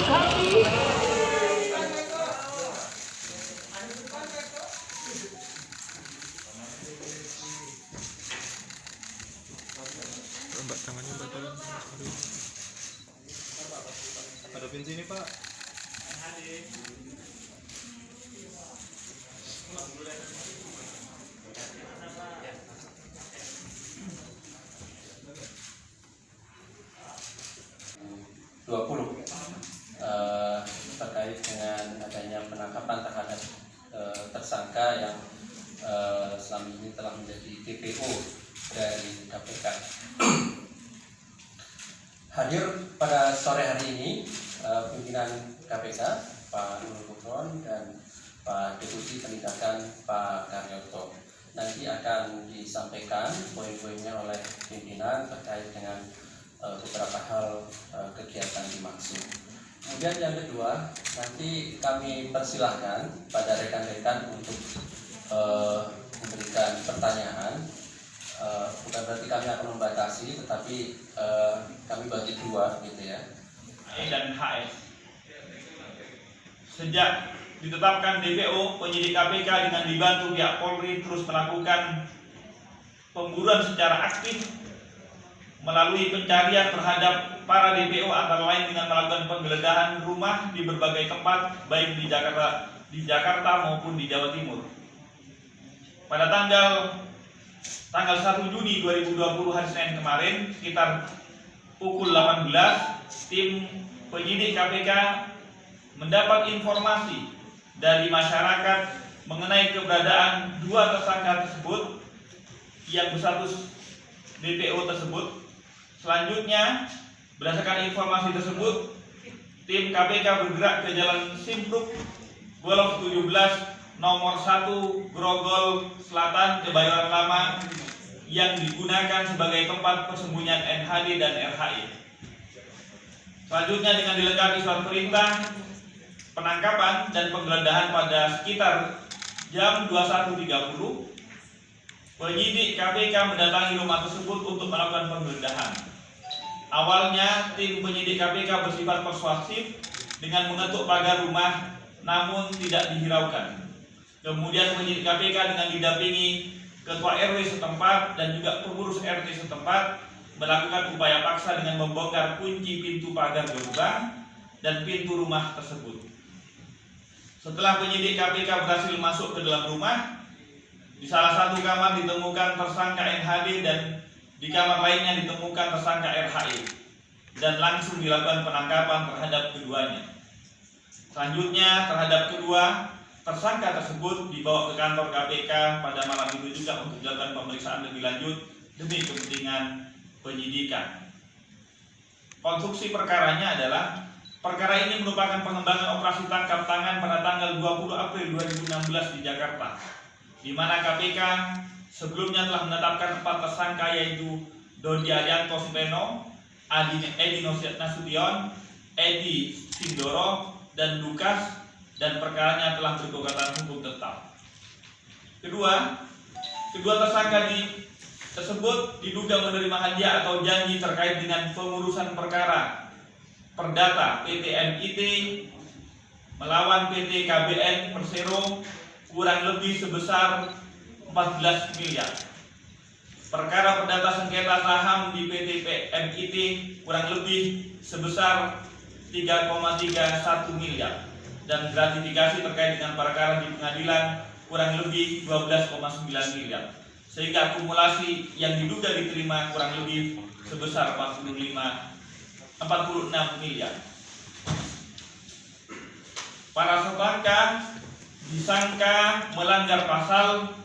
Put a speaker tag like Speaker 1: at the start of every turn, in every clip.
Speaker 1: Mbak, tangannya batal.
Speaker 2: Hadapin sini, Pak.
Speaker 3: Terkait dengan adanya penangkapan terhadap tersangka yang selama ini telah menjadi DPO dari KPK. Hadir pada sore hari ini pimpinan KPK Pak Nurul Gufron dan Pak Deputi Penindakan Pak Karyoto. Nanti akan disampaikan poin-poinnya oleh pimpinan terkait dengan beberapa hal kegiatan dimaksud. Kemudian yang kedua, nanti kami persilahkan pada rekan-rekan untuk memberikan pertanyaan. Bukan berarti kami akan membatasi, tetapi kami bagi dua, gitu ya.
Speaker 4: Dan HS. Sejak ditetapkan DPO, penyidik KPK dengan dibantu pihak Polri terus melakukan pemburuan secara aktif melalui pencarian terhadap para DPO, antara lain dengan melakukan penggeledahan rumah di berbagai tempat, baik di Jakarta maupun di Jawa Timur. Pada tanggal 1 Juni 2020 hari Senin kemarin, sekitar pukul 18, tim penyidik KPK mendapat informasi dari masyarakat mengenai keberadaan dua tersangka tersebut yang berstatus DPO tersebut. Selanjutnya, berdasarkan informasi tersebut, tim KPK bergerak ke Jalan Simpruk, Golf 17, nomor 1, Grogol Selatan, Kebayoran Lama, yang digunakan sebagai tempat persembunyian NHD dan RHI. Selanjutnya, dengan dilengkapi surat perintah penangkapan dan penggeledahan pada sekitar jam 21.30, penyidik KPK mendatangi rumah tersebut untuk melakukan penggeledahan. Awalnya, tim penyidik KPK bersifat persuasif dengan mengetuk pagar rumah, namun tidak dihiraukan. Kemudian penyidik KPK dengan didampingi ketua RW setempat dan juga pengurus RT setempat melakukan upaya paksa dengan membongkar kunci pintu pagar gerbang dan pintu rumah tersebut. Setelah penyidik KPK berhasil masuk ke dalam rumah, di salah satu kamar ditemukan tersangka NHD dan di kamar lainnya ditemukan tersangka RHI, dan langsung dilakukan penangkapan terhadap keduanya. Selanjutnya, terhadap kedua tersangka tersebut dibawa ke kantor KPK pada malam itu juga untuk dilakukan pemeriksaan lebih lanjut demi kepentingan penyidikan. Konstruksi perkaranya adalah perkara ini merupakan pengembangan operasi tangkap tangan pada tanggal 20 April 2016 di Jakarta, di mana KPK sebelumnya telah menetapkan 4 tersangka, yaitu Dodi Arianto Supeno, Edi Nasution, Edi Sindoro, dan Lukas, dan perkaranya telah berkekuatan hukum tetap. Kedua tersangka tersebut diduga menerima hadiah atau janji terkait dengan pengurusan perkara perdata PT MIT melawan PT KBN Persero kurang lebih sebesar 14 miliar. Perkara perdata sengketa saham di PT MIT kurang lebih sebesar 3,31 miliar, dan gratifikasi terkait dengan perkara di pengadilan kurang lebih 12,9 miliar, sehingga akumulasi yang diduga diterima kurang lebih sebesar 46 miliar. Para tersangka disangka melanggar pasal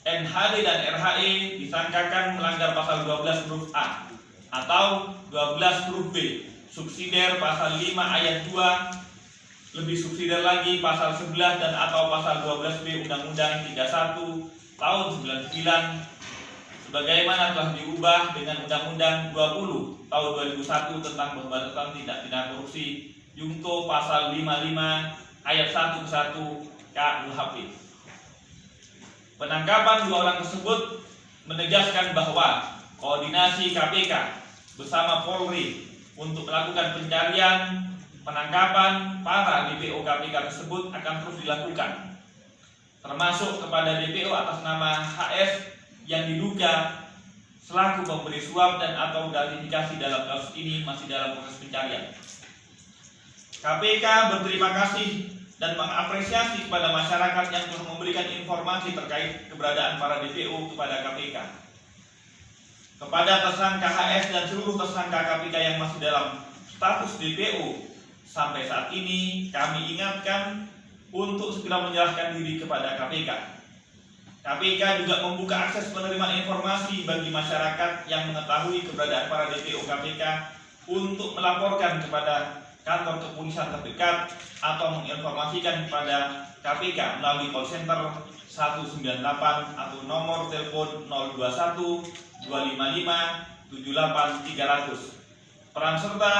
Speaker 4: NHD dan RHI, disangkakan melanggar pasal 12 huruf A atau 12 huruf B, subsidiar pasal 5 ayat 2, lebih subsidiar lagi pasal 11 dan atau pasal 12B Undang-Undang 31 tahun 99 sebagaimana telah diubah dengan Undang-Undang 20 tahun 2001 tentang pemberantasan tindak pidana korupsi Junto pasal 55 ayat 1 ke 1 KUHP. Penangkapan dua orang tersebut menegaskan bahwa koordinasi KPK bersama Polri untuk melakukan pencarian penangkapan para DPO KPK tersebut akan terus dilakukan, termasuk kepada DPO atas nama HS yang diduga selaku pemberi suap dan atau gratifikasi dalam kasus ini masih dalam proses pencarian. KPK berterima kasih dan mengapresiasi kepada masyarakat yang telah memberikan informasi terkait keberadaan para DPO kepada KPK. Kepada tersangka HS dan seluruh tersangka KPK yang masih dalam status DPO, sampai saat ini kami ingatkan untuk segera menyerahkan diri kepada KPK. KPK juga membuka akses penerimaan informasi bagi masyarakat yang mengetahui keberadaan para DPO KPK untuk melaporkan kepada kantor kepolisian terdekat atau menginformasikan kepada KPK melalui call center 198 atau nomor telepon 021 255 78 300. Peran serta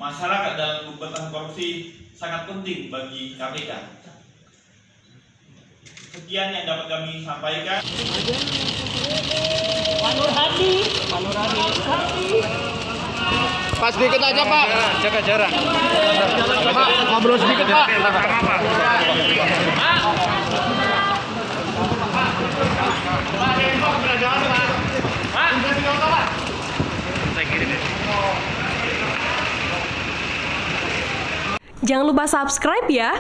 Speaker 4: masyarakat dalam pemberantasan korupsi sangat penting bagi KPK. Sekian yang dapat kami sampaikan.
Speaker 5: Pak, sedikit aja Pak. Jaga jarak. Pak, ngobrol sedikit Pak.
Speaker 6: Jangan lupa subscribe ya.